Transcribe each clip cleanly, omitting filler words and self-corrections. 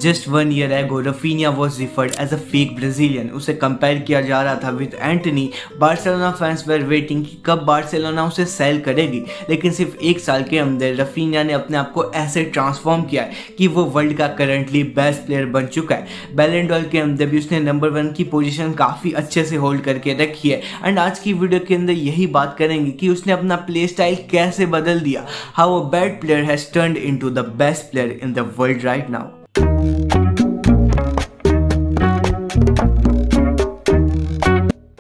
Just 1 year ago, Rafinha was referred as a fake Brazilian. उसे compare किया जा रहा था with Antony. Barcelona fans were waiting कि कब बार्सिलोना उसे सेल करेगी, लेकिन सिर्फ 1 साल के अंदर रफीनिया ने अपने आप को ऐसे ट्रांसफॉर्म किया है कि वो वर्ल्ड का करंटली बेस्ट प्लेयर बन चुका है. बैलन डॉर के अंदर भी उसने नंबर 1 की पोजीशन काफ़ी अच्छे से होल्ड करके रखी है. एंड आज की वीडियो के अंदर यही बात करेंगे कि उसने अपना प्ले स्टाइल कैसे बदल दिया. How a bad player has turned into the best player in the world right now.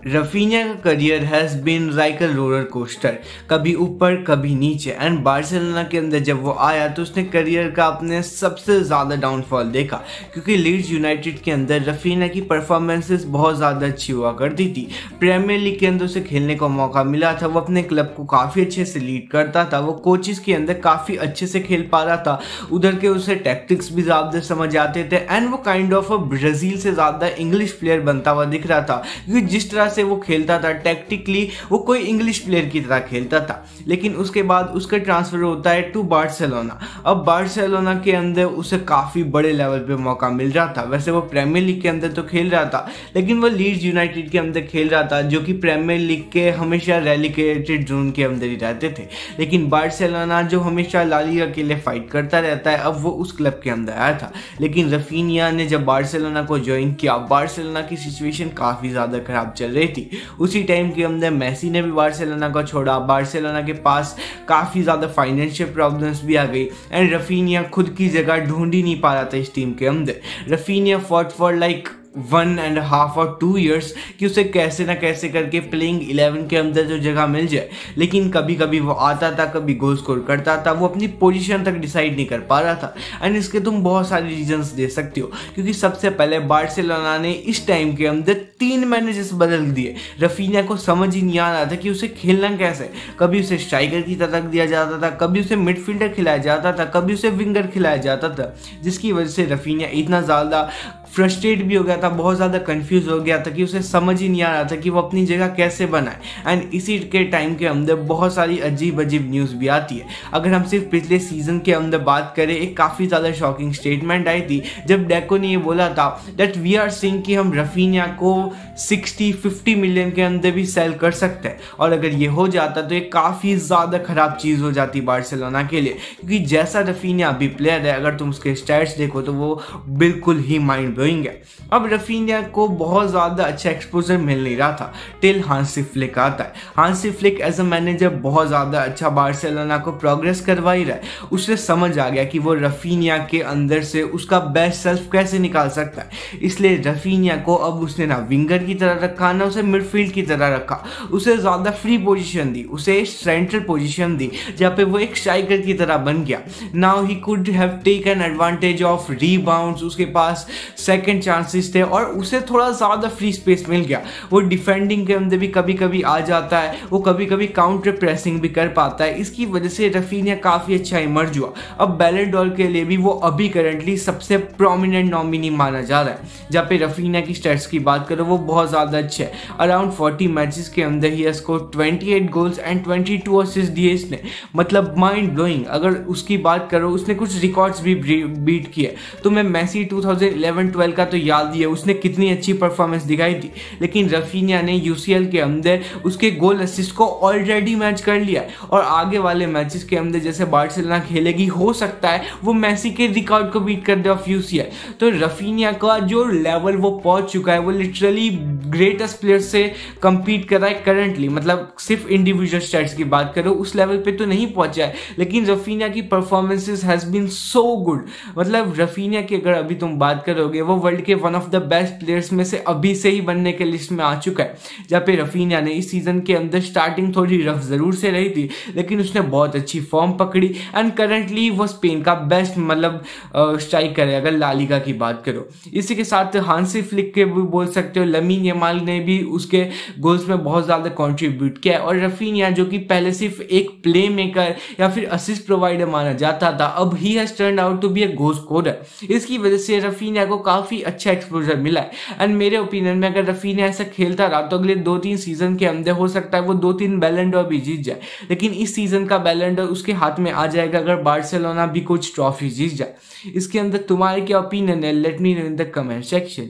Raphinha का career has been like a roller coaster, कभी ऊपर कभी नीचे. एंड बार्सिलोना के अंदर जब वो आया तो उसने करियर का अपने सबसे ज़्यादा डाउनफॉल देखा, क्योंकि लीड्स यूनाइटेड के अंदर रफीनिया की परफॉर्मेंसेस बहुत ज़्यादा अच्छी हुआ करती थी. प्रीमियर लीग के अंदर उसे खेलने का मौका मिला था. वो अपने क्लब को काफ़ी अच्छे से लीड करता था. वो कोचेस के अंदर काफ़ी अच्छे से खेल पा रहा था. उधर के उसे टैक्टिक्स भी ज़्यादा समझ आते थे. एंड वो काइंड ऑफ अ ब्राज़ील से ज़्यादा इंग्लिश प्लेयर बनता हुआ दिख रहा था, क्योंकि जिस तरह से वो खेलता था टैक्टिकली वो कोई इंग्लिश प्लेयर की तरह खेलता था. लेकिन उसके बाद उसका ट्रांसफर होता है टू बार्सिलोना. अब बार्सिलोना के अंदर उसे काफ़ी बड़े लेवल पे मौका मिल रहा था. वैसे वो प्रीमियर लीग के अंदर तो खेल रहा था, लेकिन वो लीड्स यूनाइटेड के अंदर खेल रहा था, जो कि प्रीमियर लीग के हमेशा रेलीगेटेड जोन के अंदर ही रहते थे. लेकिन बार्सिलोना जो हमेशा ला लीगा के लिए फाइट करता रहता है, अब वो उस क्लब के अंदर आया था. लेकिन रफीनिया ने जब बार्सिलोना को ज्वाइन किया, बार्सिलोना की सिचुएशन काफ़ी ज़्यादा खराब चल रही थी. उसी टाइम के अंदर मेसी ने भी बार्सिलोना को छोड़ा. बार्सिलोना के पास काफ़ी ज़्यादा फाइनेंशियल प्रॉब्लम्स भी आ गई. एंड रफीनिया खुद की जगह ढूंढ ही नहीं पा रहा था इस टीम के अंदर. रफीनिया फॉट फॉर लाइक 1.5 और 2 years कि उसे कैसे ना कैसे करके प्लेइंग 11 के अंदर जो जगह मिल जाए. लेकिन कभी कभी वो आता था, कभी गोल स्कोर करता था. वो अपनी पोजीशन तक डिसाइड नहीं कर पा रहा था. एंड इसके तुम बहुत सारे रीजंस दे सकते हो, क्योंकि सबसे पहले बार्सिलोना ने इस टाइम के अंदर 3 मैनेजर्स बदल दिए. रफीनिया को समझ ही नहीं आ रहा था कि उसे खेलना कैसे. कभी उसे स्ट्राइकर की तरह रख दिया जाता था, कभी उसे मिडफील्डर खिलाया जाता था, कभी उसे विंगर खिलाया जाता था, जिसकी वजह से रफीनिया इतना ज़्यादा फ्रस्ट्रेट भी हो गया था, बहुत ज़्यादा कंफ्यूज हो गया था कि उसे समझ ही नहीं आ रहा था कि वो अपनी जगह कैसे बनाए. एंड इसी के टाइम के अंदर बहुत सारी अजीब अजीब न्यूज़ भी आती है. अगर हम सिर्फ पिछले सीजन के अंदर बात करें, एक काफ़ी ज़्यादा शॉकिंग स्टेटमेंट आई थी जब डेको ने ये बोला था दैट वी आर सीइंग कि हम रफीनिया को 60-50 मिलियन के अंदर भी सेल कर सकते हैं. और अगर ये हो जाता तो ये काफ़ी ज़्यादा ख़राब चीज़ हो जाती बार्सिलोना के लिए, क्योंकि जैसा रफीनिया अभी प्लेयर है, अगर तुम उसके स्टैट्स देखो तो वो बिल्कुल ही माइंड ब्लोइंग है. अब रफीनिया को बहुत ज़्यादा अच्छा एक्सपोजर मिल नहीं रहा था टिल हांसी फ्लिक आता है. Hansi Flick as a manager बहुत ज़्यादा अच्छा बार्सिलोना को प्रोग्रेस करवा ही रहा है. उसे समझ आ गया कि वो रफीनिया के अंदर से उसका बेस्ट सेल्फ कैसे निकाल सकता है. इसलिए रफीनिया को अब उसने ना विंगर की तरह रखा, ना उसे मिडफील्ड की तरह रखा. उसे ज़्यादा फ्री पोजीशन दी, उसे सेंट्रल पोजीशन दी, जहाँ पे वो एक स्ट्राइकर की तरह बन गया. Now he could have taken advantage of rebounds. उसके पास सेकंड चांसेस थे और उसे थोड़ा ज़्यादा फ्री स्पेस मिल गया. वो डिफेंडिंग के अंदर भी कभी कभी आ जाता है, वो कभी कभी काउंटर प्रेसिंग भी कर पाता है. इसकी वजह से रफीनिया काफ़ी अच्छा इमर्ज हुआ. अब बैलन डॉर के लिए भी वो अभी करंटली सबसे प्रोमिनेंट नॉमिनी माना जा रहा है. जहाँ पे रफीनिया की स्टैट्स की बात करो, वो बहुत ज़्यादा अच्छे है. अराउंड 40 मैचेस के अंदर ही स्कोर 28 गोल्स एंड 22 असिस्ट दिए इसने. मतलब माइंड ब्लोइंग. अगर उसकी बात करो, उसने कुछ रिकॉर्ड्स भी बीट किए. तो मैं मेसी 2011-12 का तो याद ही है, उसने कितनी अच्छी परफॉर्मेंस दिखाई थी. लेकिन रफीनिया ने यूसीएल के अंदर उसके गोल असिस्ट को ऑलरेडी मैच कर लिया है. और आगे वाले मैचेस के अंदर जैसे बार्सिलोना खेलेगी, हो सकता है वो मेसी के रिकॉर्ड को बीट कर दे ऑफ यूसीएल. तो रफीनिया का जो लेवल वो पहुंच चुका है, वो लिटरली ग्रेटेस्ट प्लेयर से compete कर रहा है करंटली. मतलब सिर्फ इंडिविजुअल स्टैट्स की बात करो, उस लेवल पे तो नहीं पहुंचा है, लेकिन रफीनिया की performances has been so good. मतलब रफीनिया की अगर अभी तुम बात करोगे, वो वर्ल्ड के one of the best players में से अभी से ही बनने के लिस्ट में आ चुका है. जहाँ पे रफीनिया ने इस सीजन के अंदर स्टार्टिंग थोड़ी रफ जरूर से रही थी, लेकिन उसने बहुत अच्छी फॉर्म पकड़ी. एंड करंटली वो स्पेन का बेस्ट मतलब स्ट्राइकर है अगर ला लीगा की बात करो. इसी के साथ हांसी फ्लिक के भी बोल सकते हो. लमीन यमाल ने भी उसके गोल्स में बहुत ज़्यादा कंट्रीब्यूट किया है. और रफीनिया जो कि पहले सिर्फ एक प्ले मेकर या फिर असिस्ट प्रोवाइडर माना जाता था, अब he has turned out to be a goal scorer. इसकी वजह से रफीनिया को काफ़ी अच्छा एक्सपोजर मिला है। एंड मेरे ओपिनियन में अगर रफीनिया ऐसा खेलता रहा तो अगले 2-3 सीजन के अंदर हो सकता है वो 2-3 बैलन डोर भी जीत जाए, लेकिन इस सीजन का बैलन डोर उसके हाथ में आ जाएगा अगर बार्सिलोना भी कुछ ट्रॉफी जीत जाए। इसके अंदर तुम्हारे क्या ओपिनियन है? Let me know in the comment section.